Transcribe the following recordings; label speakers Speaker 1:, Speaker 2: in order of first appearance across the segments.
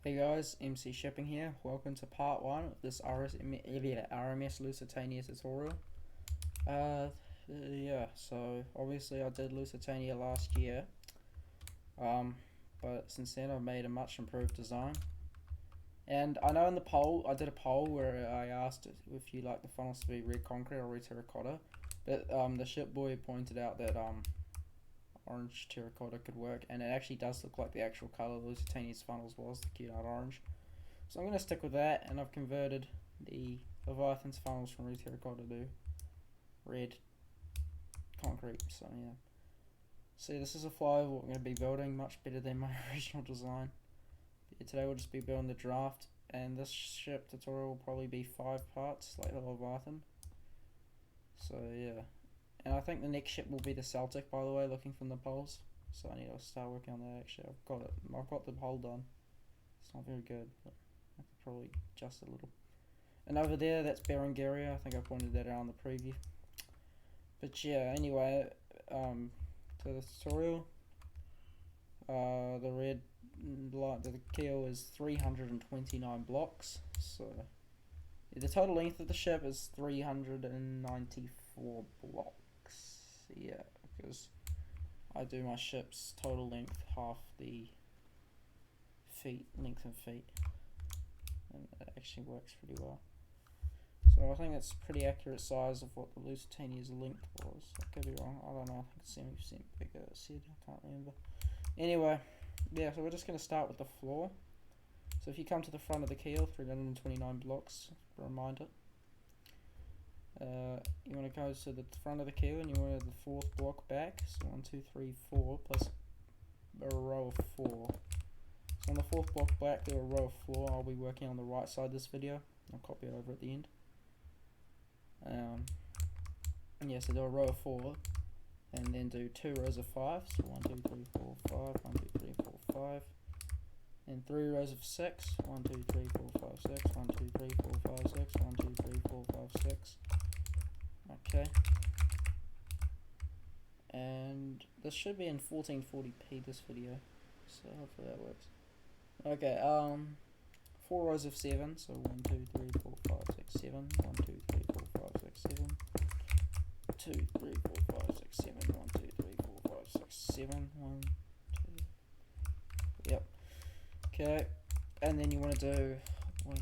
Speaker 1: Hey guys, MCShipping here. Welcome to part 1 of this RMS Lusitania tutorial. Yeah, so obviously I did Lusitania last year, but since then I've made a much improved design. And I know in the poll, I did a poll where I asked if you like the funnels to be red concrete or red terracotta, but the ship boy pointed out that orange terracotta could work, and it actually does look like the actual color of Lusitania's funnels was, the cute orange. So I'm going to stick with that, and I've converted the Leviathan's funnels from red terracotta to red concrete. So yeah. See, this is a flyover we're going to be building, much better than my original design. Yeah, today we'll just be building the draft, and this ship tutorial will probably be 5 parts, like the Leviathan. So yeah. And I think the next ship will be the Celtic, by the way, looking from the polls. So I need to start working on that actually. I've got the hull done. It's not very good, but I could probably adjust it a little. And over there, that's Berengaria. I think I pointed that out on the preview. But yeah, anyway, to the tutorial. The keel is 329 blocks. So the total length of the ship is 394 blocks. Yeah, because I do my ship's total length half the length in feet, and it actually works pretty well. So I think that's a pretty accurate size of what the Lusitania's length was. I could be wrong, I don't know, I think it's 70% bigger, it said, I can't remember. Anyway, yeah, so we're just going to start with the floor. So if you come to the front of the keel, 329 blocks, reminder. You want to go to the front of the keel and you want to the 4th block back. So 1, 2, 3, 4 plus a row of 4. So on the 4th block back, there are a row of 4. I'll be working on the right side of this video. I'll copy it over at the end. Yeah, so do a row of 4 and then do 2 rows of 5. So 1, 2, 3, 4, 5, 1, 2, 3, 4, 5. And 3 rows of 6. 1, 2, 3, 4, 5, 6. 1, 2, 3, 4, 5, 6. 1, 2, 3, 4, 5, 6. Okay. And this should be in 1440p this video. So hopefully that works. Okay, 4 rows of 7. So 1, 2, 3, 4, 5, 6, 7. 1, 2, 3, 4, 5, 6, 7. 2, 3, 4, 5, 6, 7. 1, 2, 3, 4, 5, 6, 7. 1, 2. Yep. Okay, and then you want to do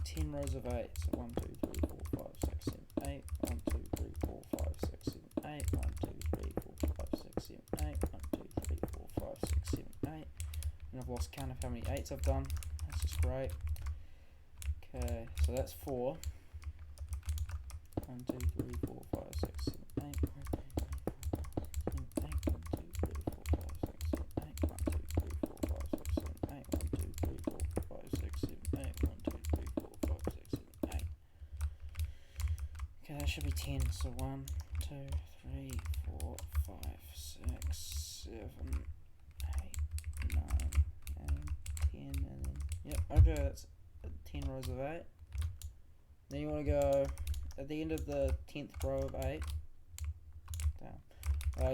Speaker 1: 10 rows of 8. So 1, 2, 3, 4, 5, 6, 7, 8. 1, 2, 3, 4, 5, 6, 7, 8. 1, 2, 3, 4, 5, 6, 7, 8. 1, 2, 3, 4, 5, 6, 7, 8. And I've lost count of how many 8s I've done. That's just great. Okay, so that's 4. 1, 2, 3, 4, 5, 6, 7, 8. 1, 2, 3, 4, 5, 6, 7, 8. 1, 2, 3, 4, 5, 6, 7, 8. 1, 2, 3, 4, 5, 6, 7, 8. Okay, that should be 10. So 1, 2, 3, 4, 5, 6, 7, 8, 9, and 10, and then yep. Okay, that's 10 rows of 8. Then you want to go at the end of the 10th row of 8 down.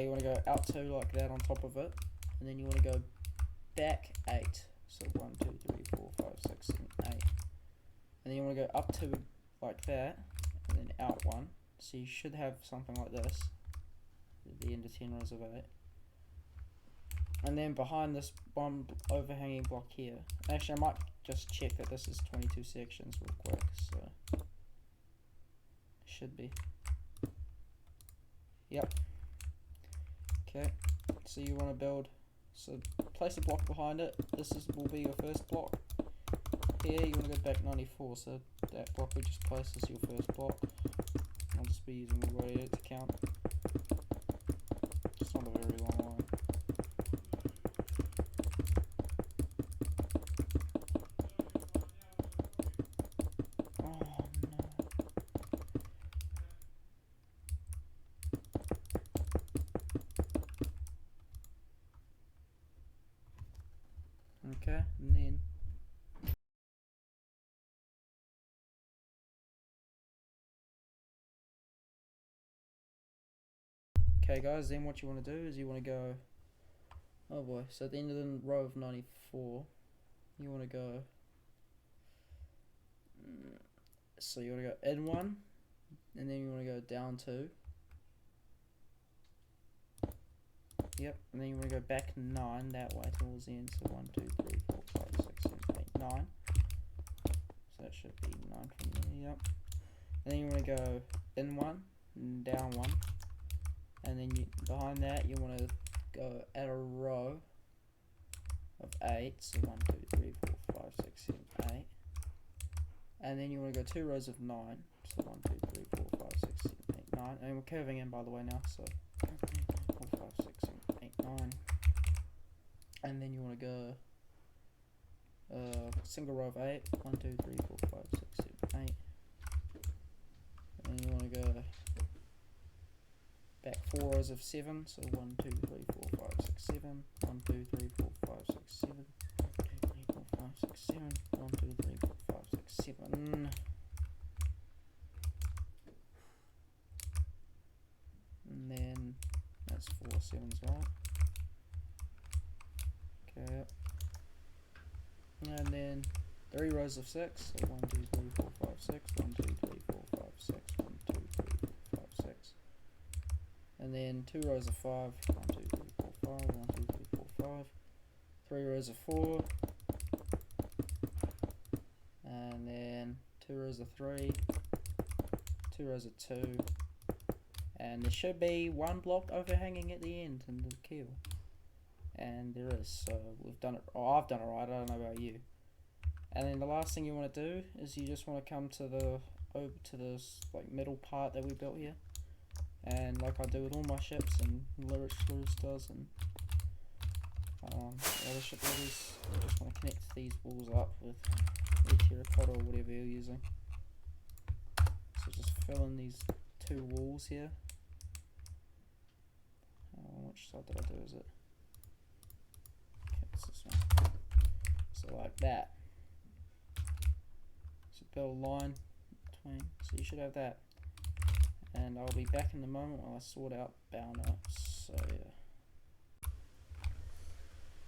Speaker 1: You want to go out 2 like that on top of it, and then you want to go back 8. So 1, 2, 3, 4, 5, 6, 7, 8. And then you want to go up 2 like that, and then out 1. So you should have something like this at the end of 10 rows of 8. And then behind this one overhanging block here, actually I might just check that this is 22 sections real quick. So should be. Yep. Okay, so you want to build, so place a block behind it. Will be your first block. Here you want to go back 94, so that block we just placed is your first block. I'll just be using the radiator to count. It's not a very long line. Oh no. Okay, and then okay guys, then what you want to do is you want to go, oh boy, so at the end of the row of 94 you want to go So you want to go in 1, and then you want to go down 2. Yep, and then you want to go back 9 that way towards the end. So 1, 2, 3, 4, 5, 6, 7, 8, 9. So that should be 9 from there. Yep. And then you want to go in 1 and down 1, and then behind that you want to go add a row of 8. So 1, 2, 3, 4, 5, 6, 7, 8. And then you want to go 2 rows of 9. So 1, 2, 3, 4, 5, 6, 7, 8, 9. And we're curving in, by the way, now. So 4, 5, 6, 7, 8, 9. And then you want to go single row of 8. 1, 2, 3, 4, 5, 6, 7, 8. And then you want to go back 4 rows of 7. So 1, 2, 3, 4, 5, 6, 7. 1, 2, 3, 4, 5, 6, 7. 1, 2, 3, 4, 5, 6, 7. 1, 2, 3, 4, 5, 6, 7. And then that's 4 sevens, right? Okay. And then 3 rows of 6. So 1, 2, 3, 4, 5, 6. 1, 2, 3, 4, 5, 6. 1, 2, 3, 4, 5, 6. And then 2 rows of 5. 1, 2, 3, 4, 5. 1, 2, 3, 4, 5. 3 rows of 4. And then 2 rows of 3. 2 rows of 2. And there should be 1 block overhanging at the end in the keel. And there is, so we've done it. Oh, I've done it right. I don't know about you. And then the last thing you want to do is you just want to come to the over to this like middle part that we built here, and like I do with all my ships and Lewis does and other ship builders, you just want to connect these walls up with the terracotta or whatever you're using. So just fill in these 2 walls here. Which side did I do? Is it? Okay, it's this one. So like that. So build a line between. So you should have that. And I'll be back in a moment while I sort out bow nuts. So yeah.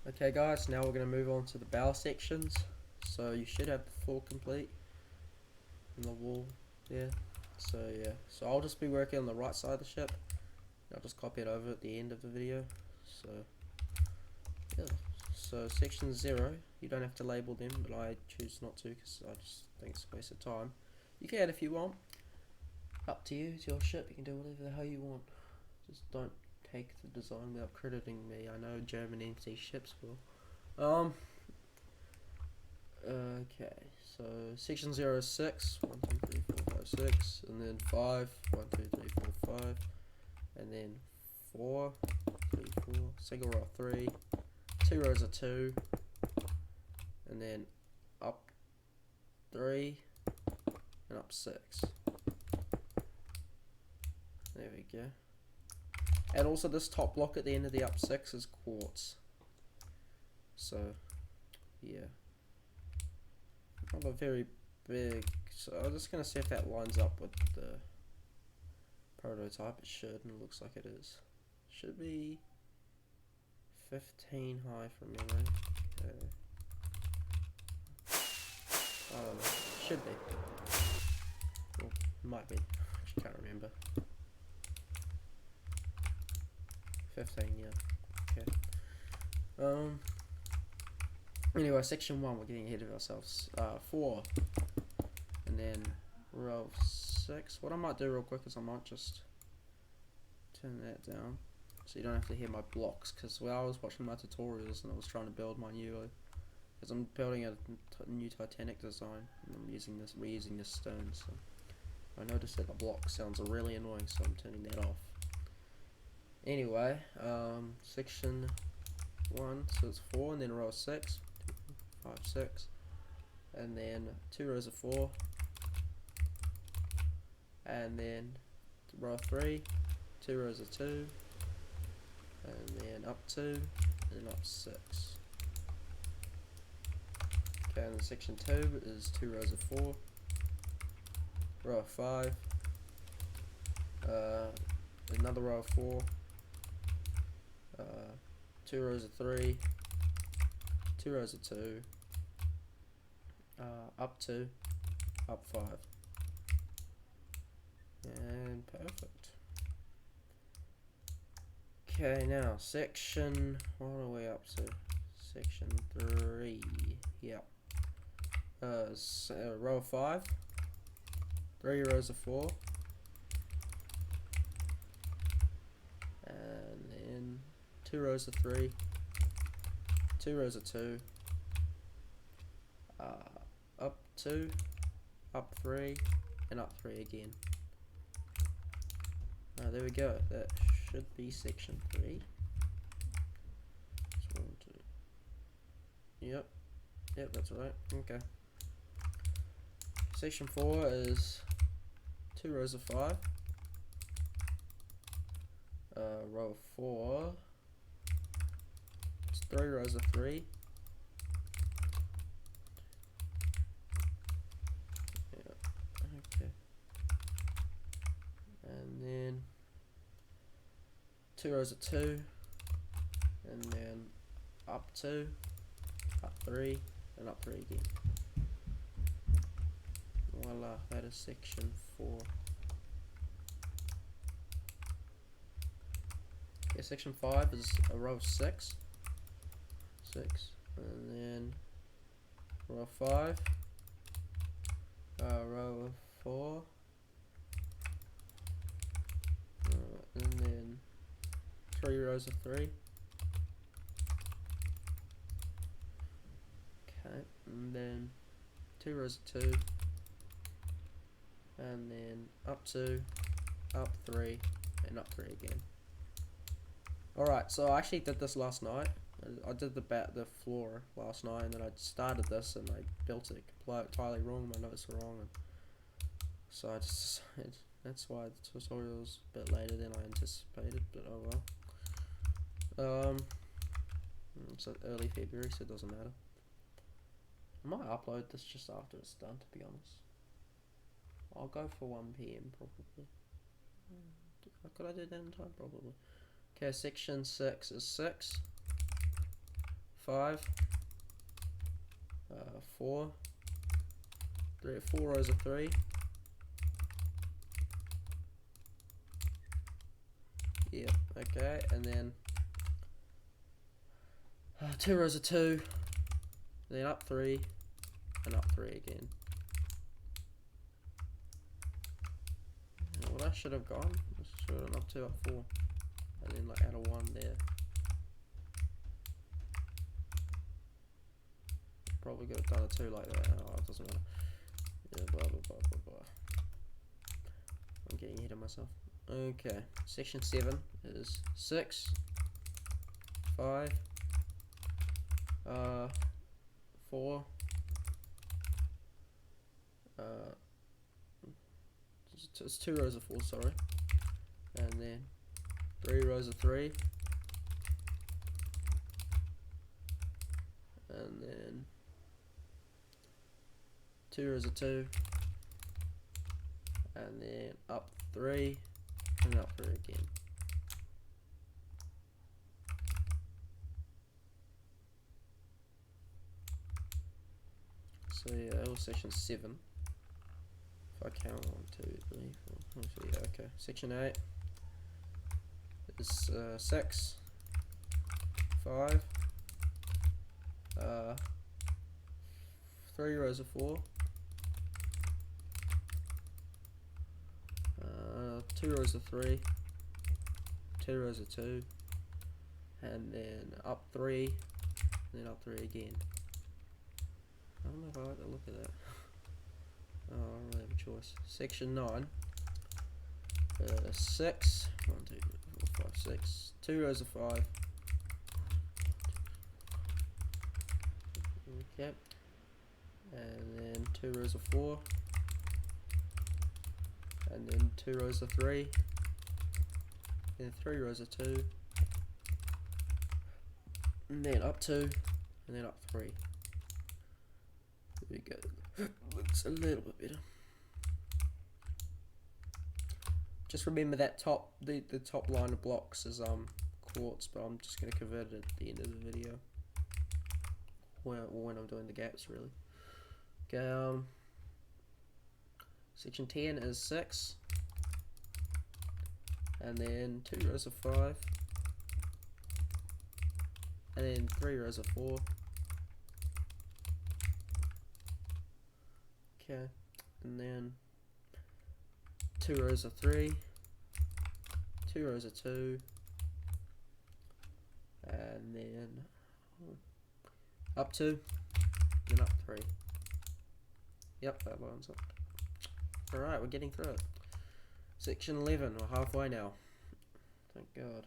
Speaker 1: Okay guys, now we're going to move on to the bow sections. So you should have the floor complete in the wall there. So yeah, so I'll just be working on the right side of the ship. I'll just copy it over at the end of the video. So yeah, so section 0, you don't have to label them, but I choose not to because I just think it's a waste of time. You can if you want, up to you, it's your ship, you can do whatever the hell you want. Just don't take the design without crediting me. I know German MCShips will. Okay, so section 0 is 6, 1, 2, 3, 4, 5, 6, and then 5, 1, 2, 3, 4, 5, and then 4, 3, 4, single row of 3, 2 rows of 2, and then up 3, and up 6. There we go. And also this top block at the end of the up 6 is quartz. So, yeah. Not a very big, so I'm just going to see if that lines up with the prototype. It should, and it looks like it is. Should be 15 high from memory. Okay. I don't know. Should be. Well, might be. I can't remember. 15, yeah. Okay. Anyway, section 1, we're getting ahead of ourselves. 4, and then row 6. What I might do real quick is I might just turn that down so you don't have to hear my blocks, because when I was watching my tutorials and I was trying to build my new, because I'm building a new Titanic design and I'm using this, reusing this stone, so I noticed that the block sounds really annoying, so I'm turning that off. Anyway, section 1, so it's 4, and then row 6, 5, 6, and then 2 rows of 4, and then row 3, 2 rows of 2, and then up 2, and up 6. Okay, and then section 2 is 2 rows of 4, row of 5, another row of 4, 2 rows of 3, 2 rows of 2, up 2, up 5. And perfect. Okay, now section, what are we up to? Section 3, yeah. Row of 5, 3 rows of 4, and then 2 rows of 3, 2 rows of 2, up 2, up 3, and up 3 again. There we go, that should be section 3. Yep, that's right. Okay. Section 4 is 2 rows of 5. Row of 4. It's 3 rows of 3. Yeah. Okay. And then 2 rows of 2. And then up 2. Up 3, and up 3 again. Voila, that is section 4. Okay, section 5 is a row of 6. 6, and then row of 5, row of 4, and then 3 rows of 3. And then 2 rows of 2, and then up 2, up 3, and up 3 again. Alright, so I actually did this last night. I did the floor last night, and then I started this and I built it entirely wrong. My notes were wrong, and so I just decided that's why the tutorial was a bit later than I anticipated, but oh well. It's early February, so it doesn't matter. I might upload this just after it's done, to be honest. I'll go for 1 PM probably. Could I do that in time? Probably. Okay, section 6 is 6, 5, 4, 4 rows of 3. Yep, okay, and then 2 rows of 2. Then up 3, and up 3 again. Well, that should have gone. Should have up 2, up 4, and then like add a 1 there. Probably could have done a 2 like that. Oh, it doesn't matter. Yeah, blah blah blah blah blah. I'm getting ahead of myself. Okay, section 7 is 6, 5, 4, it's 2 rows of 4, sorry, and then 3 rows of 3, and then 2 rows of 2, and then up 3, and up 3 again. So yeah, that was section 7. If I count 1, 2, 3, 4, so yeah, okay. Section 8 is 6, 5, 3 rows of 4, 2 rows of 3, 2 rows of 2, and then up 3, and then up 3 again. I don't know if I like the look of that. Oh, I don't really have a choice. Section 9. 6. 1, 2, 3, 4, 5, 6. 2 rows of 5. Okay. And then 2 rows of 4. And then 2 rows of 3. Then 3 rows of 2. And then up 2. And then up 3. There we go. Looks a little bit better. Just remember that the top line of blocks is quartz, but I'm just gonna convert it at the end of the video. When I'm doing the gaps, really. Okay, Section 10 is 6, and then 2 rows of 5, and then 3 rows of 4. Okay, and then 2 rows of 3, 2 rows of 2, and then up 2, and up 3. Yep, that lines up. Alright, we're getting through it. Section 11, we're halfway now. Thank God.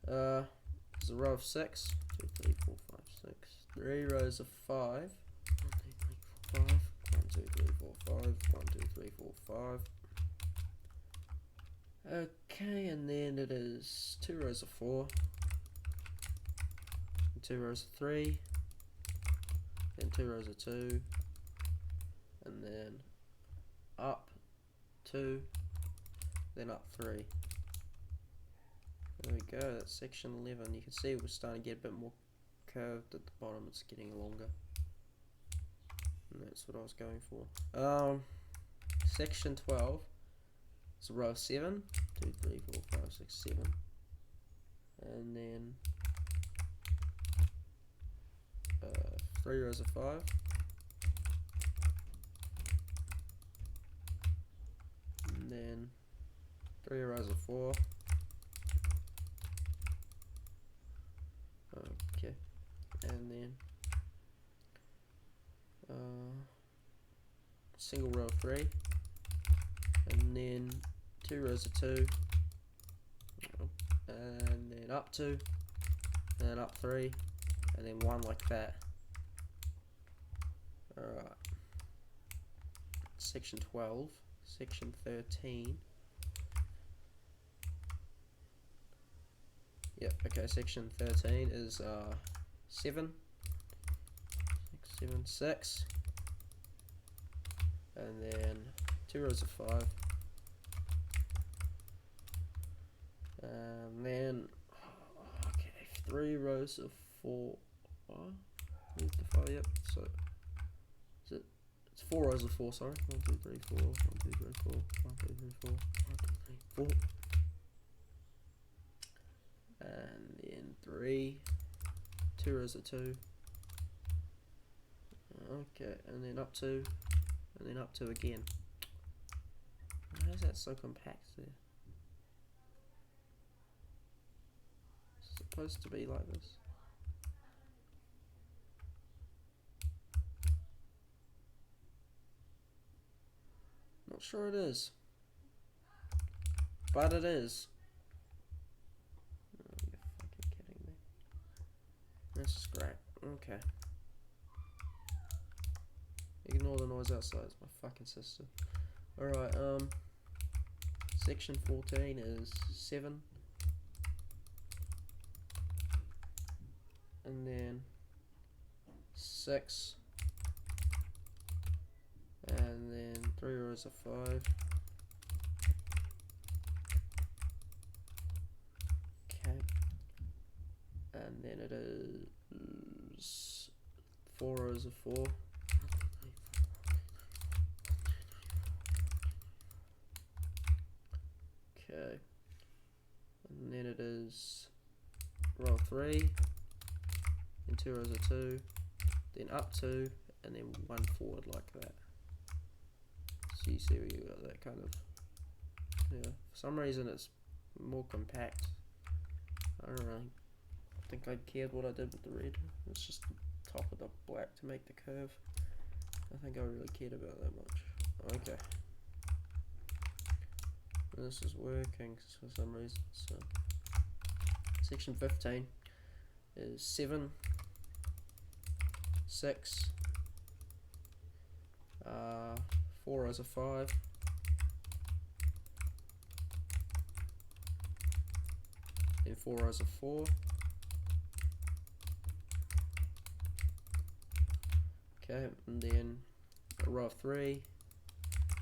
Speaker 1: There's a row of 6, 2, 3, 4, 5, 6. 3 rows of 5. 1, 2, 3, 4, 5. 1, 2, 3, 4, 5. 1, 2, 3, 4, 5. Okay, and then it is 2 rows of 4. 2 rows of 3. Then 2 rows of 2. And then up 2, then up 3. There we go, that's section 11. You can see we're starting to get a bit more curved at the bottom, it's getting longer. And that's what I was going for. Section 12, it's a row of 7, 2, 3, 4, 5, 6, 7. And then 3 rows of 5. And then 3 rows of 4. Okay, and then single row of 3, and then 2 rows of 2, and then up 2, and then up 3, and then 1 like that. Alright, section 12, section 13. Yep, okay, section 13 is 7, 6, 7, 6, and then 2 rows of 5, and then, okay, 3 rows of 4, the 5, yep, so, it's 4 rows of 4, sorry, 1, 2, 3, 4, 1, 2, 3, 4, 1, 2, 3, 4, 1, 2, 3, 4, and then 3, 2 rows of 2, okay, and then up 2, and then up 2 again. Why is that so compact there? It's supposed to be like this. Not sure it is, but it is. Oh, you're fucking kidding me. This is great. Okay. Ignore the noise outside, it's my fucking sister. Alright, section 14 is 7. And then 6. And then 3 rows of 5. Okay. And then it is 4 rows of 4. Okay. And then it is row 3. Then 2 rows of 2. Then up 2. And then 1 forward like that. So you see where you got that kind of, yeah, for some reason it's more compact. I don't really think I cared what I did with the red. It's just top of the black to make the curve. I think I really cared about that much. Okay. This is working for some reason. So section 15 is 7, 6, 4 rows of 5, then 4 rows of 4, okay, and then a row of 3,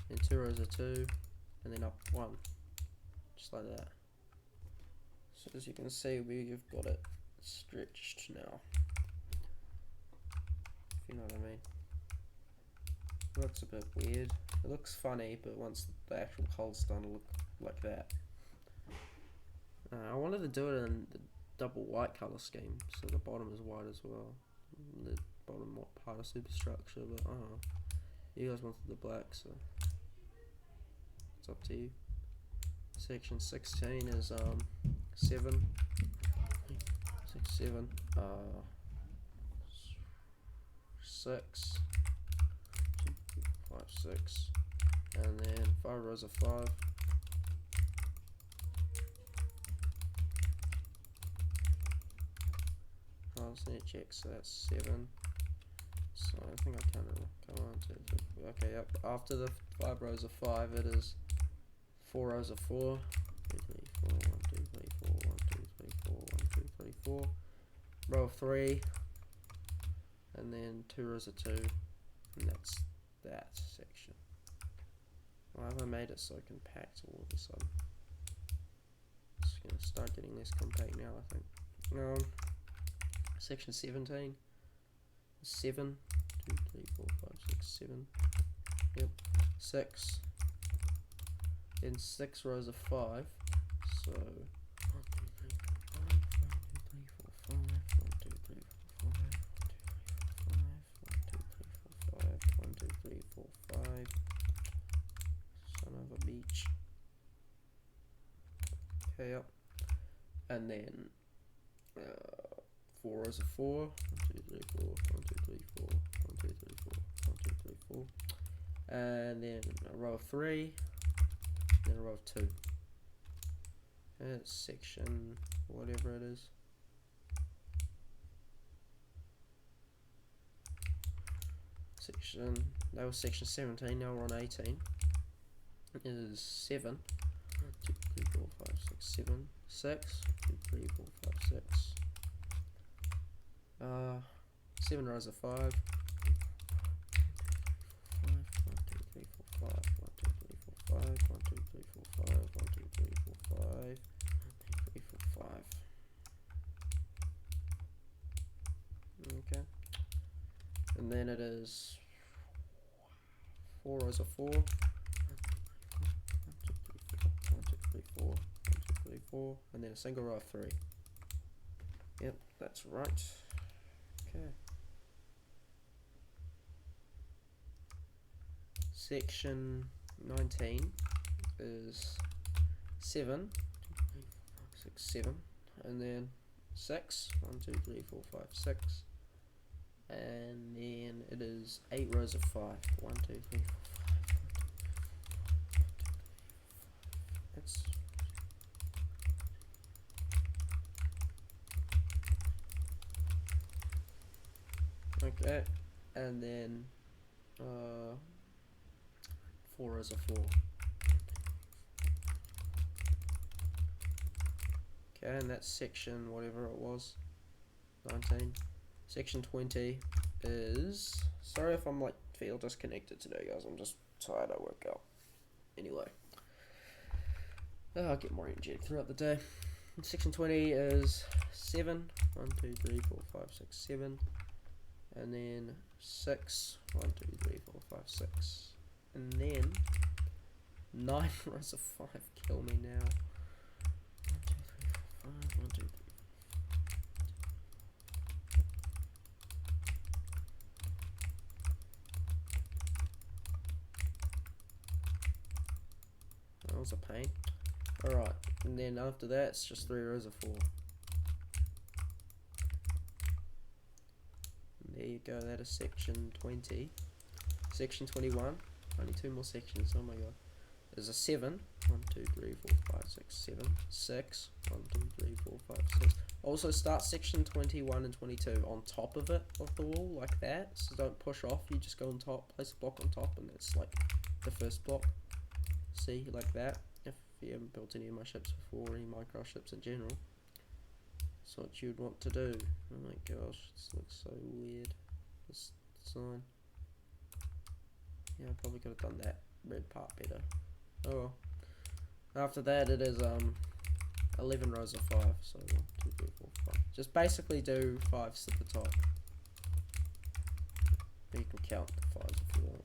Speaker 1: then 2 rows of 2, and then up 1, just like that. So as you can see, we've got it stretched now, if you know what I mean.
Speaker 2: It looks a bit weird. It looks funny, but once the actual hull's done, it'll look like that. I wanted to do it in the double white colour scheme, so the bottom is white as well. The bottom part of superstructure, but I don't know. You guys wanted the black, so it's up to you. Section 16 is 7, 6, 5, 6, and then 5 rows of 5. I just need to check, so that's 7. So I think I counted. Come on, 2, 3, 4. Okay, yep. After the 5 rows of 5, it is 4 rows of 4. 2, 3, 4, 1, 2, 3, 4, 1, 2, 3, 4, 1, 2, 3, 4. Row of 3, and then 2 rows of 2, and that's that section. Why have I made it so compact all of a sudden? It's gonna start getting less compact now, I think. Section 17. 7, 2, 3, 4, 5, 6, 7. Yep. 6. Then 6 rows of 5. So 1, 2, 3, 4, 5. 1, 2, 3, 4, 5. 1, 2, 3, 4, 5. 1, 2, 3, 4, 5. Son of a beach. Okay, yep. And then 4 rows of 4. 1, 2, 3, 4. 1, 2, 3, 4. 1, 2, 3, 4. 1, 2, 3, 4. And then a row of 3. Then a row of 2. And it's section whatever it is. That was section 17. Now we're on 18. It is 7. 1, 2, 3, 4, 5, 6, 7. 6. 2, 3, 4, 5, 6. 7 rows of 5. 1, 2, 3, 4, 5. 1, 2, 3, 4, 5. 1, 2, 3, 4, 5. 1, 2, 3, 4, 5. 1, 2, 3, 4, 5. Okay. And then it is 4 rows of 4. 1, 2, 3, 4. 1, 2, 3, 4. And then a single row of 3. Yep, that's right. Okay. Section 19 is 7, 6, 7, and then 6, 1, 2, 3, 4, 5, 6, and then it is 8 rows of 5, 1, 2, 3, 4, 5, that's okay, and then 4 rows of 4. Okay, and that's section whatever it was, 19. Section 20 is, sorry if I'm like feel disconnected today, guys. I'm just tired. I work out. Anyway, I'll get more energetic throughout the day. Section 20 is 7, 1, 2, 3, 4, 5, 6, 7, and then 6, 1, 2, 3, 4, 5, 6, and then 9 rows of 5. Kill me now. 1, 2, 3, 4, 5. 1, 2, 3. That was a pain. Alright, and then after that it's just 3 rows of 4. And there you go, that is section 20. Section 21, only 2 more sections, oh my god. There's a 7, 1, 2, 3, 4, 5, 6, 7, 6, 1, 2, 3, 4, 5, 6. Also start section 21 and 22 on top of it, of the wall, like that. So don't push off, you just go on top, place a block on top, and it's like the first block. See, like that. If you haven't built any of my ships before, or any Minecraft ships in general, that's what you'd want to do. Oh my gosh, this looks so weird, this design. Yeah, I probably could have done that red part better. Oh well. After that it is 11 rows of 5, so 1, 2, 3, 4, 5. Just basically do 5s at the top. You can count the 5s if you want.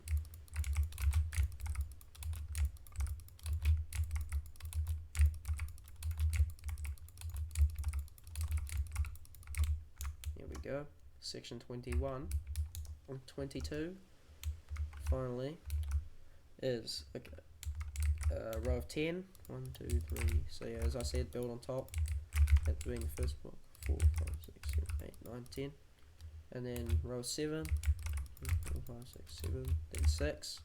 Speaker 2: go. Section 21 and 22 finally is a row of 10. 1, 2, 3. So yeah, as I said, build on top. That being the first block. 4, 5, 6, 7, 8, 9, 10. And then row 7. 4, 5, 6, 7. Then 6.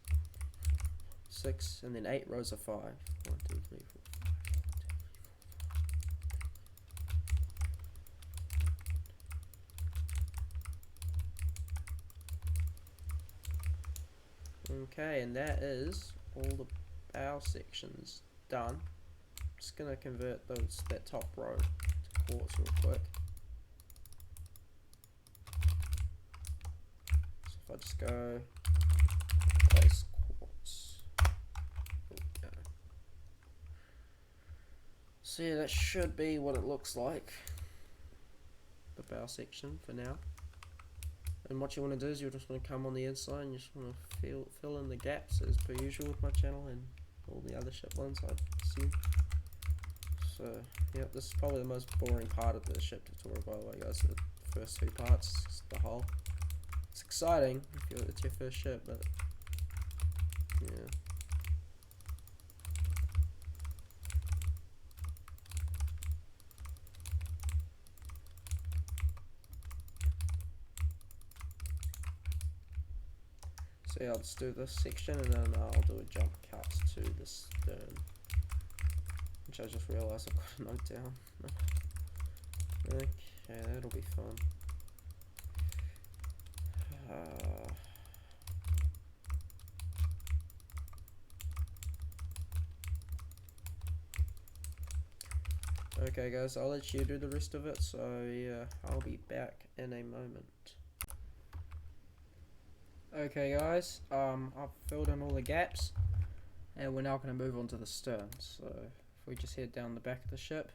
Speaker 2: 6. And then 8 rows of 5. 1, 2, 3, 4. Okay, and that is all the bow sections done. Just gonna convert that top row to quartz real quick. So if I just go place quartz. There we go. So yeah, that should be what it looks like. The bow section for now. And what you want to do is you just want to come on the inside and you just want to fill in the gaps as per usual with my channel and all the other ship ones, I assume. So yeah, this is probably the most boring part of the ship tutorial, by the way, guys. The first 2 parts, just the hull. It's exciting if it's your first ship, but yeah. So yeah, I'll just do this section and then I'll do a jump cut to the stern, which I just realised I've got a note down. Okay, that'll be fun. Okay guys, I'll let you do the rest of it, so yeah, I'll be back in a moment. Okay guys, I've filled in all the gaps and we're now going to move on to the stern. So if we just head down the back of the ship,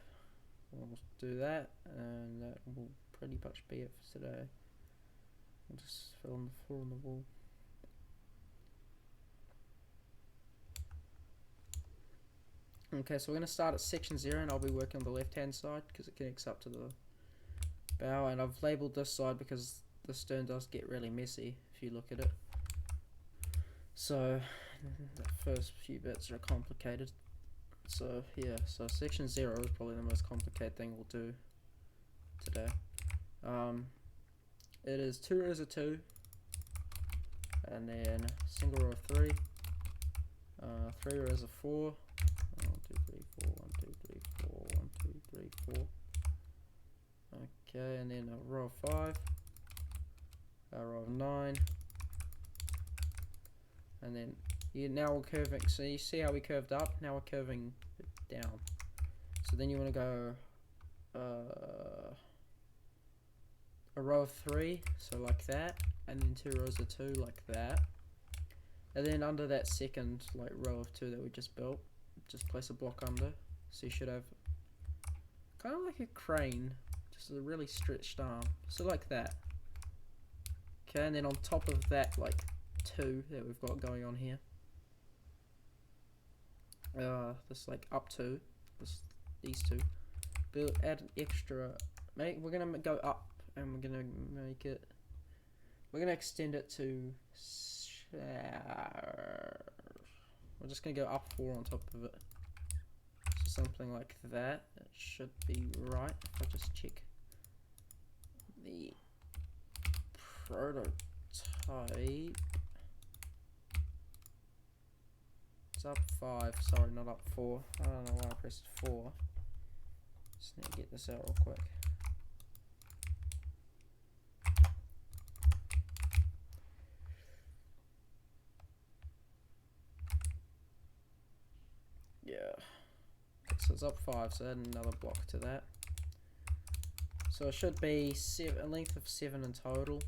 Speaker 2: we'll do that, and that will pretty much be it for today. We'll just fill in the floor and the wall. Okay, so we're going to start at section 0 and I'll be working on the left hand side because it connects up to the bow, and I've labelled this side because the stern does get really messy if you look at it. So the first few bits are complicated. So yeah, so section 0 is probably the most complicated thing we'll do today. It is 2 rows of 2 and then single row of 3, 3 rows of 4, 1, 2, 3, 4, 1, 2, 3, 4, 1, 2, 3, 4. Okay, and then a row of 5, a row of 9, and then now we're curving. So you see how we curved up? Now we're curving down. So then you want to go a row of 3, so like that, and then 2 rows of 2 like that, and then under that second row of 2 that we just built, just place a block under. So you should have kind of like a crane, just a really stretched arm, so like that. Okay, and then on top of that, like 2 that we've got going on here, this like up 2, these 2, add an extra. We're gonna go up and we're gonna make it. We're gonna extend it to. We're just gonna go up 4 on top of it. So something like that. It should be right. If I just check the prototype. It's up 5, sorry, not up 4. I don't know why I pressed 4. Just need to get this out real quick. Yeah. So it's up 5, so add another block to that. So it should be a length of 7 in total.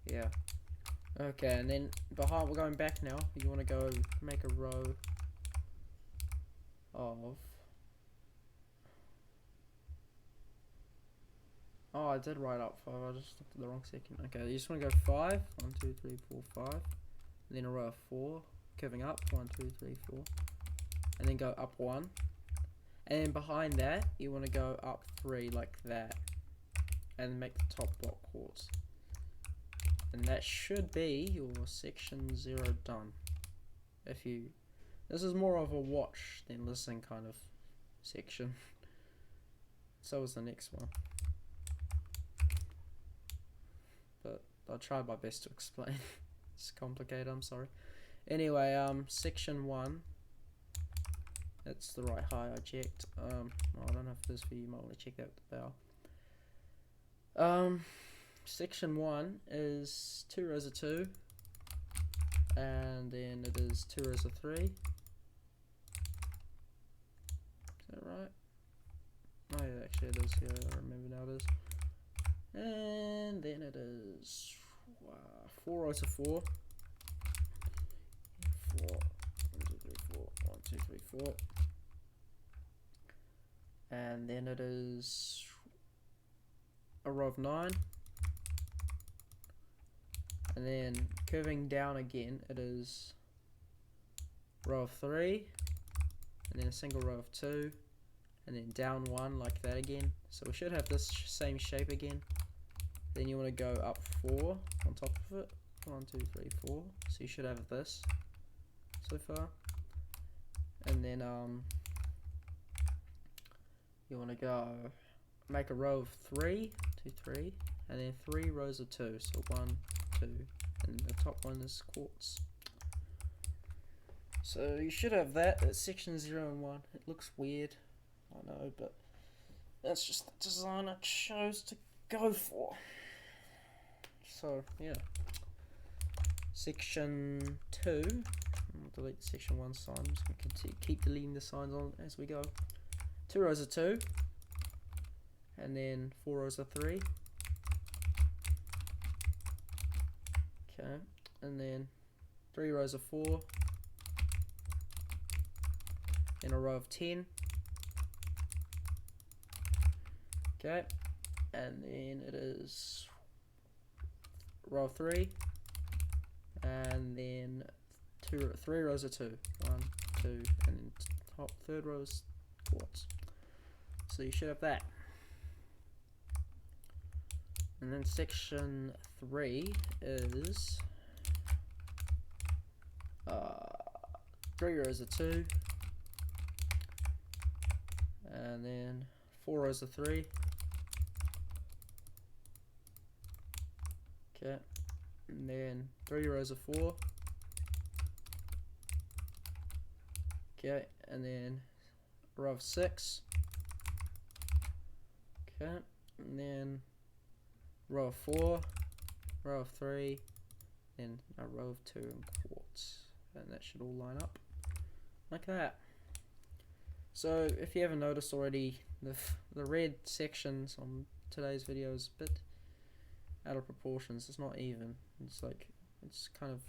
Speaker 2: Yeah. Okay, and then behind, we're going back now. You want to go make a row of. Oh, I did write up 5. I just looked at the wrong second. Okay, you just want to go 5. 1, 2, 3, 4, 5. And then a row of 4, curving up. 1, 2, 3, 4. and then go up 1, and then behind that you want to go up 3 like that, and make the top block quartz, and that should be your section 0 done. This is more of a watch than listen kind of section. So is the next one, but I'll try my best to explain. It's complicated, I'm sorry. Anyway, section 1, that's the right height I checked. I don't know if it is for you, you might want to check that with the bow. Section 1 is 2 rows of 2, and then it is 2 rows of 3. Is that right? Oh yeah, actually it is here, I remember now it is. And then it is 4 rows of 4. 4, 1, 2, 3, 4, 1, 2, 3, 4. And then it is a row of 9. And then curving down again, it is row of 3, and then a single row of 2, and then down 1 like that again. So we should have this same shape again. Then you want to go up 4 on top of it. 1, 2, 3, 4. So you should have this so far. And then you want to go make a row of 3, 2, 3, and then 3 rows of 2. So 1, 2, and the top one is quartz. So you should have that at section 0 and 1. It looks weird, I know, but that's just the design I chose to go for. So yeah, section 2, I'll delete the section 1 sign. I'm just going to keep deleting the signs on as we go. 2 rows of 2, and then 4 rows of 3. Okay, and then 3 rows of 4, and a row of 10. Okay, and then it is row of 3, and then 3 rows of 2. 1, 2, and then top third row is quartz. So you should have that. And then section 3 is 3 rows of 2, and then 4 rows of 3. Okay, and then 3 rows of 4. Okay, and then a row of 6. Okay, and then row of 4, row of 3, and a row of 2 in quartz, and that should all line up like that. So if you haven't noticed already, the red sections on today's video is a bit out of proportions. It's not even. It's like, it's kind of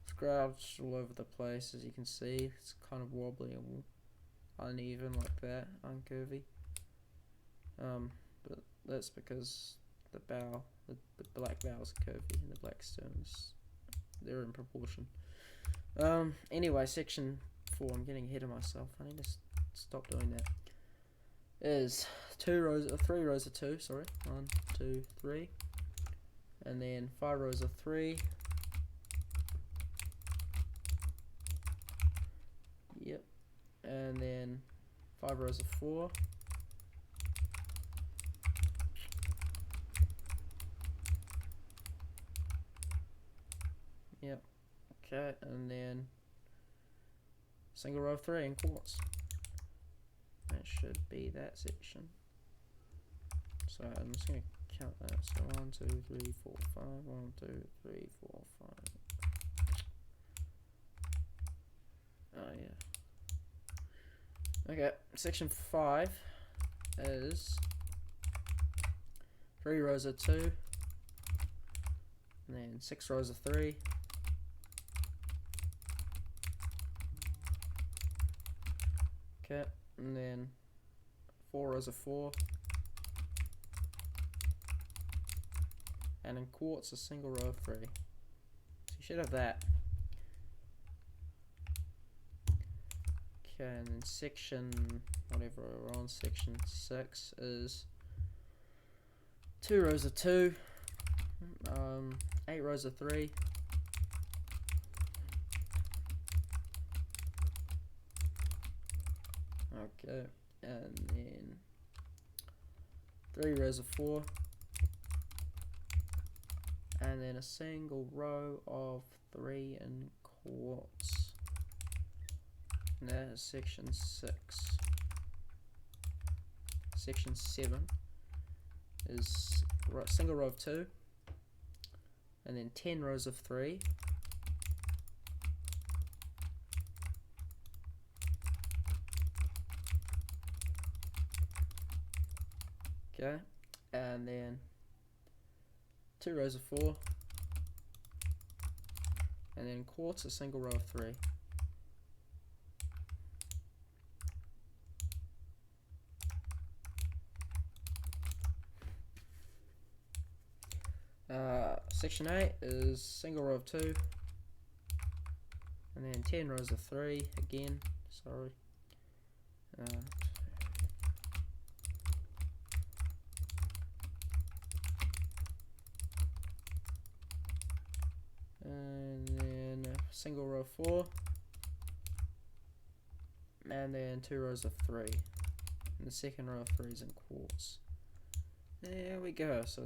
Speaker 2: scratched all over the place, as you can see. It's kind of wobbly and uneven like that, uncurvy. But that's because the bow, the black bow is curvy and the black stones, they're in proportion. Anyway, section 4, I'm getting ahead of myself. I need to stop doing that. Is 3 rows of 2, sorry. 1, 2, 3. And then 5 rows of 3. Yep. And then 5 rows of 4. Yep. Okay, and then single row of 3 in quartz. That should be that section. So I'm just going to count that. So 1, 2, 3, 4, 5. 1, 2, 3, 4, 5. Oh yeah. Okay, section 5 is 3 rows of 2, and then 6 rows of 3. Okay, and then 4 rows of 4, and in quartz a single row of 3. So you should have that. Okay, and then section, whatever we're on, section 6 is 2 rows of 2, 8 rows of 3, okay, and then 3 rows of 4, and then a single row of 3 in quartz. And that is section 6. Section 7 is single row of 2, and then 10 rows of 3, okay, and then 2 rows of 4, and then quartz a single row of 3. Section 8 is single row of 2, and then 10 rows of 3 again, sorry. And then a single row of 4, and then 2 rows of 3, and the second row of 3 is in quartz. There we go. So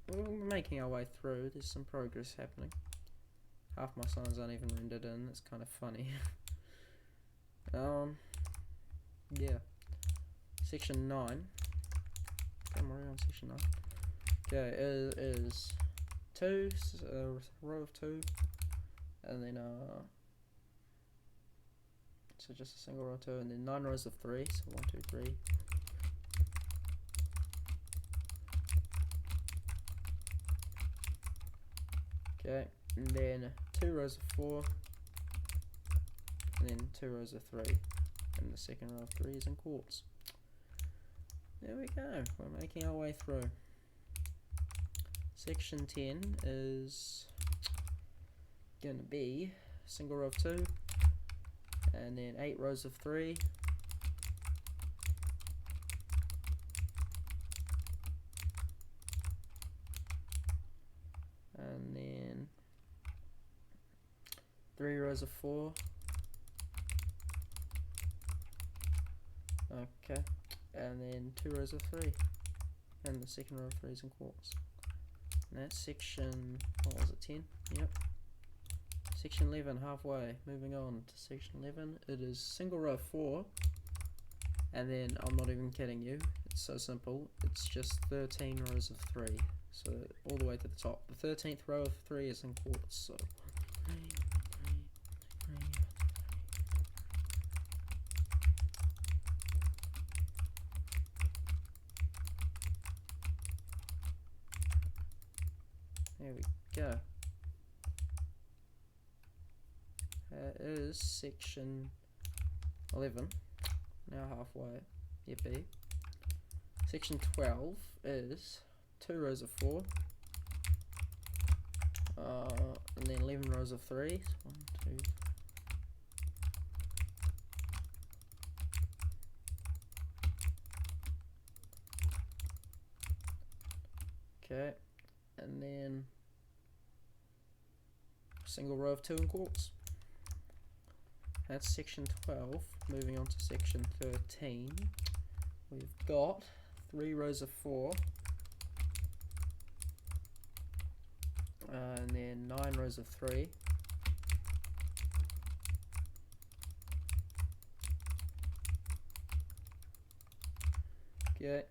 Speaker 2: we're making our way through. There's some progress happening. Half my signs aren't even rendered in. That's kind of funny. Yeah. Section 9. Come around section 9. Okay, it is 2, row of 2, and then so just a single row of 2, and then 9 rows of 3. So 1, 2, 3. Okay, and then 2 rows of 4, and then 2 rows of 3, and the second row of 3 is in quartz. There we go, we're making our way through. Section 10 is going to be single row of 2, and then 8 rows of 3, and then 3 rows of 4, okay, and then 2 rows of 3, and the second row of 3 is in quartz. And that's section, what was it, 10? Yep. Section 11, halfway. Moving on to section 11, it is single row of 4, and then, I'm not even kidding you, it's so simple, it's just 13 rows of 3, so all the way to the top. The 13th row of 3 is in quartz, so there we go. That is section 11, now halfway, yippee. Section 12 is 2 rows of 4, and then 11 rows of 3, so 1, 2, okay, and then single row of 2 in quartz. That's section 12. Moving on to section 13, we've got 3 rows of 4, and then 9 rows of 3, okay,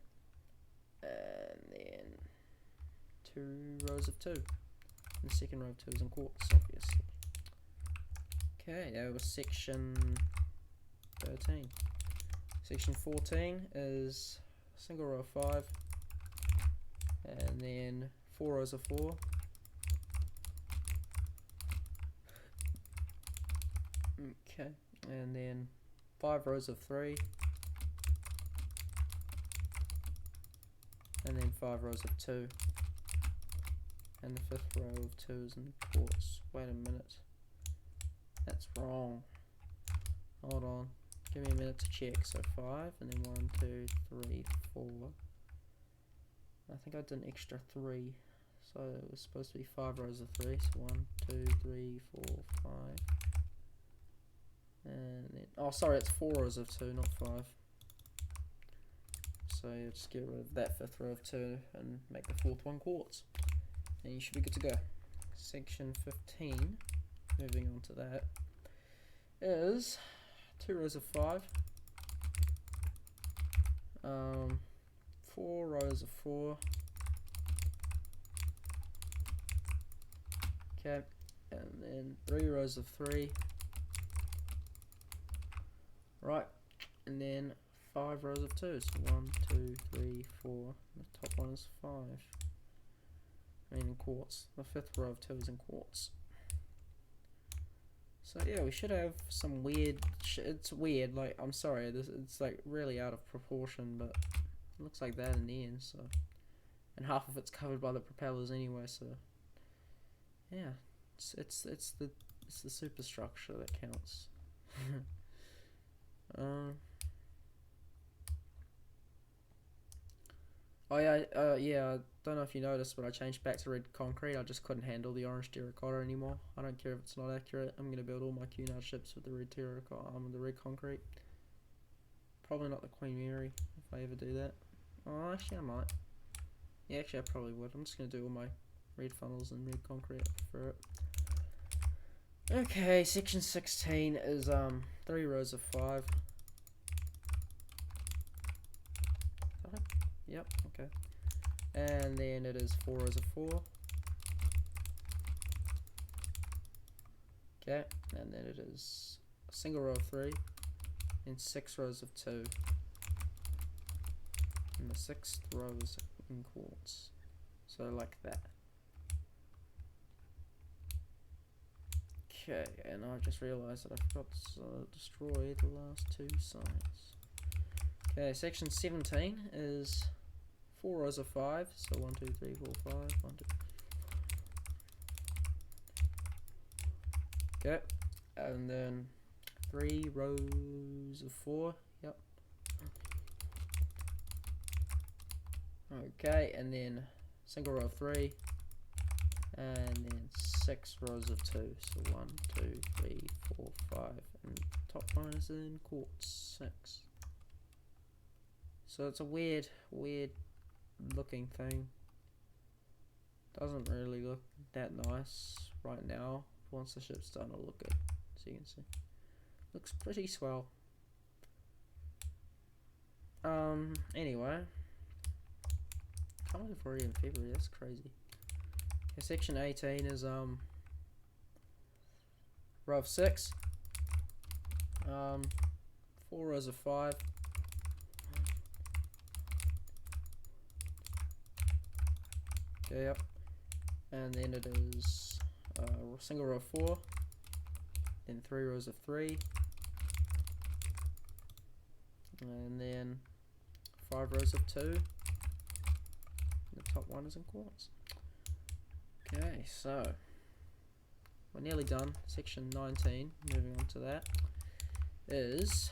Speaker 2: and then 2 rows of 2, and the second row of 2 is in quartz, obviously. Okay, that was section 13. Section 14 is single row of 5, and then 4 rows of 4, okay, and then 5 rows of 3, and then 5 rows of 2, and the 5th row of 2 is in quartz. Wait a minute, that's wrong. hold on. Give me a minute to check. So 5, and then 1, 2, 3, 4. I think I did an extra 3. So it was supposed to be 5 rows of 3. So 1, 2, 3, 4, 5. And then, oh sorry, it's 4 rows of 2, not 5. So you just get rid of that 5th row of 2 and make the 4th one quartz. And you should be good to go. Section 15, moving on to that, is 2 rows of 5, 4 rows of 4, okay, and then 3 rows of 3, right, and then 5 rows of 2, so 1, 2, 3, 4, the top one is 5, in quartz. The 5th row of 2 is in quartz. So yeah, we should have some weird it's weird, like, I'm sorry, it's like really out of proportion, but it looks like that in the end, so, and half of it's covered by the propellers anyway, so yeah, it's the superstructure that counts. Oh yeah, yeah, I don't know if you noticed, but I changed back to red concrete. I just couldn't handle the orange terracotta anymore. I don't care if it's not accurate. I'm gonna build all my Cunard ships with the red terracotta, the red concrete. Probably not the Queen Mary, if I ever do that. Oh, actually I might. Yeah, actually I probably would. I'm just gonna do all my red funnels and red concrete. I prefer it. Okay, section 16 is 3 rows of 5. Yep, okay. And then it is 4 rows of 4. Okay, and then it is a single row of 3 and 6 rows of 2. And the 6th row is in quartz. So like that. Okay, and I just realized that I forgot to destroy the last 2 sides. Okay, section 17 is 4 rows of 5, so 1, 2, 3, 4, 5, 1, 2. Okay, and then 3 rows of 4, yep. Okay, and then single row of 3, and then 6 rows of 2, so 1, 2, 3, 4, 5, and top one is in quartz, 6. So it's a weird looking thing. Doesn't really look that nice right now. Once the ship's done, it'll look good, as you can see. Looks pretty swell. Anyway, can't believe we're already in February. That's crazy. Okay, section 18 is row of 6, 4 rows of 5. Okay, yep. And then it is a single row of 4, then 3 rows of 3, and then 5 rows of 2. And the top one is in quartz. Okay, so we're nearly done. Section 19, moving on to that, is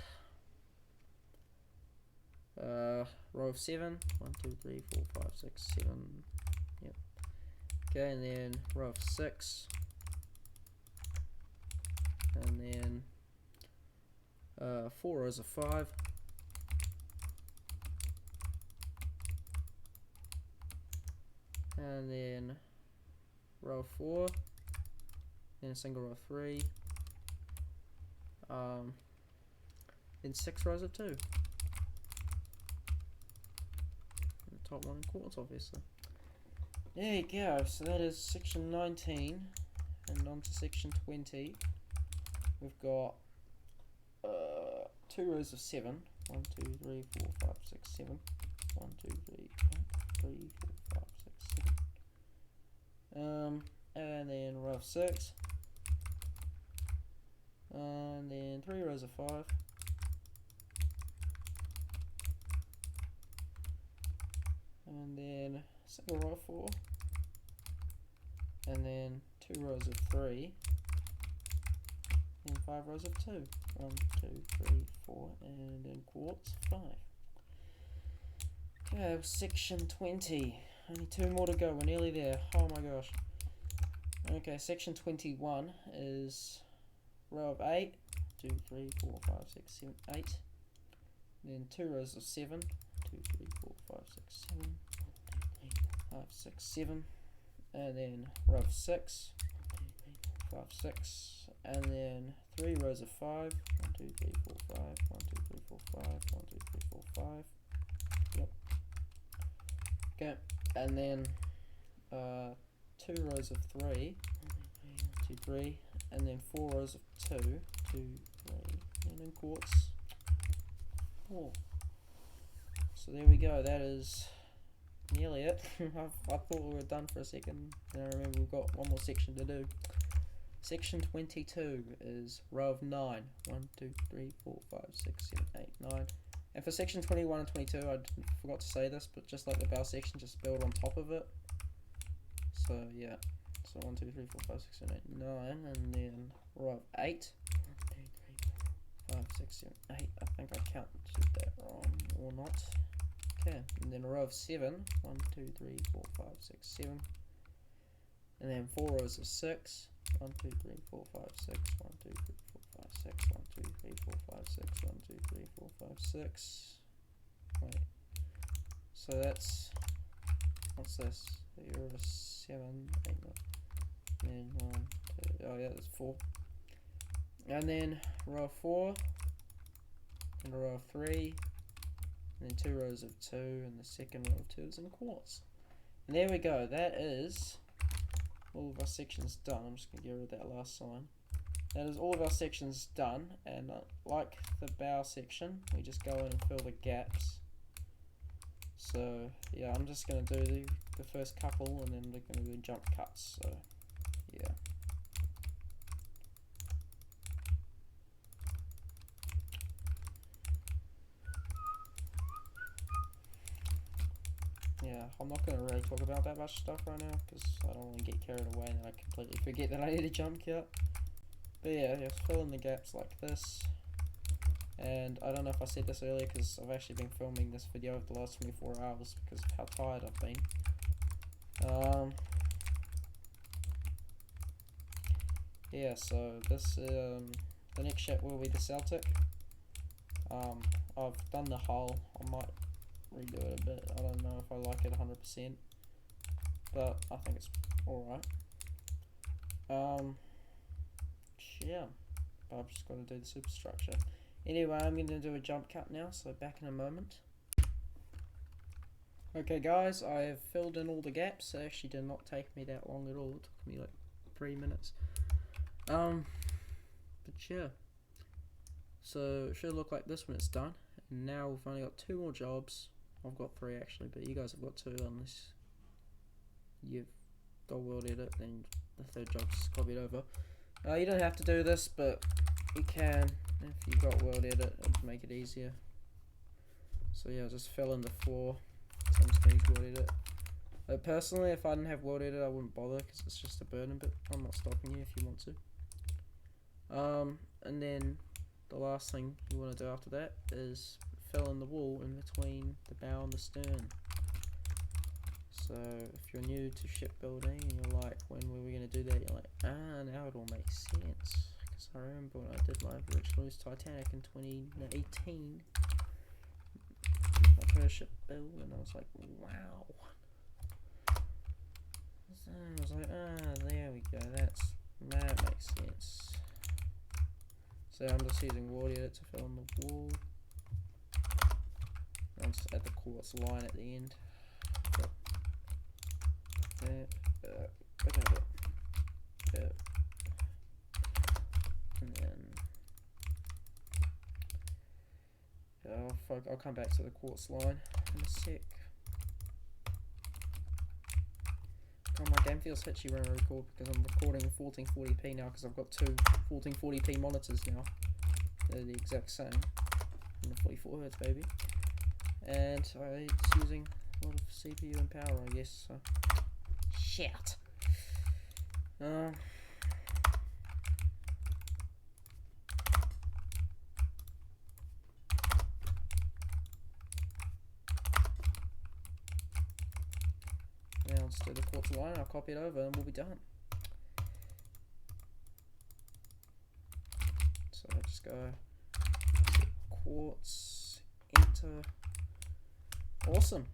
Speaker 2: row of 7, 1, 2, 3, 4, 5, 6, 7. Yep. Okay, and then row of 6, and then 4 rows of 5, and then row of 4, then a single row of 3, then 6 rows of 2. And the top one in quartz, obviously. There you go, so that is section 19, and on to section 20. We've got 2 rows of 7, 1, 2, 3, 4, 5, 6, 7, 1, 2, 3, 4, 5, 6, 7, and then row of 6, and then 3 rows of 5, and then single row of 4, and then 2 rows of 3, and
Speaker 1: 5 rows of 2. 1, 2, 3, 4, and then quartz 5. Okay, section 20. Only 2 more to go. We're nearly there. Oh my gosh. Okay, section 21 is row of 8. 2, 3, 4, 5, 6, 7, 8. Then 2 rows of 7. 2, 3, 4, 5, 6, 7. 5, 6, 7. And then row of 6. 5, 6. And then 3 rows of 5. 1, 2, 3, 4, 5. 1, 2, 3, 4, 5. 1, 2, 3, 4, 5. Yep. Okay. And then 2 rows of 3. 2, 3. And then 4 rows of 2. 2, 3. And then quartz 4. So there we go. That is nearly it. I thought we were done for a second. Then I remember we've got one more section to do. Section 22 is row of 9. 1, 2, 3, 4, 5, 6, 7, 8, 9. And for section 21 and 22, I forgot to say this, but just like the bow section, just build on top of it. So yeah. So 1, 2, 3, 4, 5, 6, 7, 8, 9. And then row of 8. 1, 2, 3, 4, 5, 6, 7, 8. I think I counted that wrong or not. Okay, and then a row of 7. 1, 2, 3, 4, 5, 6, 7. And then 4 rows of 6. 1, 2, 3, 4, 5, 6. 1, 2, 3, 4, 5, 6. 1, 2, 3, 4, 5, 6. 1, 2, 3, 4, 5, 6. Wait. So that's, what's this? You're a 7, 8, 9. And 1, 2, oh yeah, that's 4. And then row of 4. And a row of 3. And then 2 rows of 2, and the second row of 2 is in quartz. And there we go, that is all of our sections done. I'm just going to get rid of that last sign. That is all of our sections done, and like the bow section, we just go in and fill the gaps. So yeah, I'm just going to do the first couple, and then we're going to do jump cuts, so yeah. Yeah, I'm not going to really talk about that much stuff right now because I don't want to get carried away and then I completely forget that I need a jump cut. But yeah, just fill in the gaps like this. And I don't know if I said this earlier because I've actually been filming this video over the last 24 hours because of how tired I've been. Yeah, so this the next ship will be the Celtic. I've done the hull. I might redo it a bit. I don't know if I like it 100%, but I think it's alright. Yeah, but I've just got to do the superstructure. Anyway, I'm going to do a jump cut now, so back in a moment. Okay guys, I have filled in all the gaps. It actually did not take me that long at all. It took me like 3 minutes. But yeah, so it should look like this when it's done. And now we've only got 2 more jobs. I've got 3 actually, but you guys have got 2 unless you've got world edit, then the 3rd job's just copied over. You don't have to do this, but you can if you've got world edit. It'll make it easier. So yeah, just fill in the floor. So I'm just going to use world edit. But personally, if I didn't have world edit, I wouldn't bother because it's just a burden, but I'm not stopping you if you want to. And then the last thing you want to do after that is fill in the wall in between the bow and the stern. So if you're new to shipbuilding and you're like, when were we going to do that? You're like, now it all makes sense. Because I remember when I did my RMS Lusitania in 2018, my first ship build, and I was like, wow. So I was like, there we go, that makes sense. So I'm just using water edit to fill in the wall. I'm just at the quartz line at the end. And then I'll come back to the quartz line in a sec. Oh, my game feels hitchy when I record because I'm recording in 1440p now because I've got 2 1440p monitors now. They're the exact same. And the 44Hz baby. And I'm just using a lot of CPU and power, I guess. So. Shit. wants to do the quartz line, I'll copy it over and we'll be done. So I just go quartz, enter. Awesome.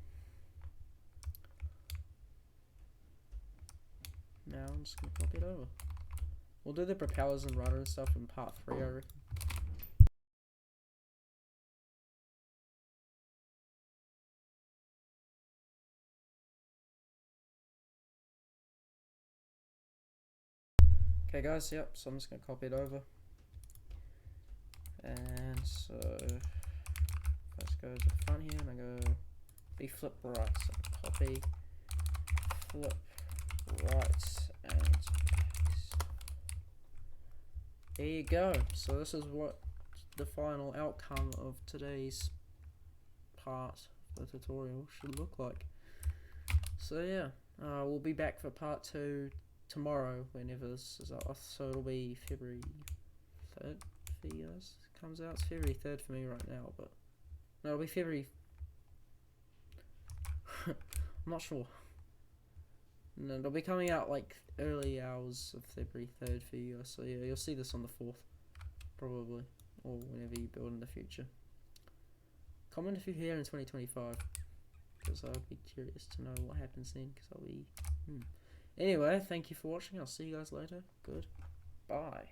Speaker 1: Now I'm just gonna copy it over. We'll do the propellers and rudder and stuff in part 3, I reckon. Okay guys, yep, so I'm just going to copy it over. And so, let's go to the front here and I go, be flip right, so copy, flip right, and paste. There you go. So this is what the final outcome of today's part of the tutorial should look like. So yeah, we'll be back for part 2 tomorrow, whenever this is up. So it'll be February 3rd for you guys. It comes out. It's February 3rd for me right now, but no, it'll be February. I'm not sure. No, it'll be coming out like early hours of February 3rd for you guys. So yeah, you'll see this on the 4th, probably, or whenever you build in the future. Comment if you're here in 2025, because I'd be curious to know what happens then, because I'll be. Anyway, thank you for watching. I'll see you guys later. Goodbye.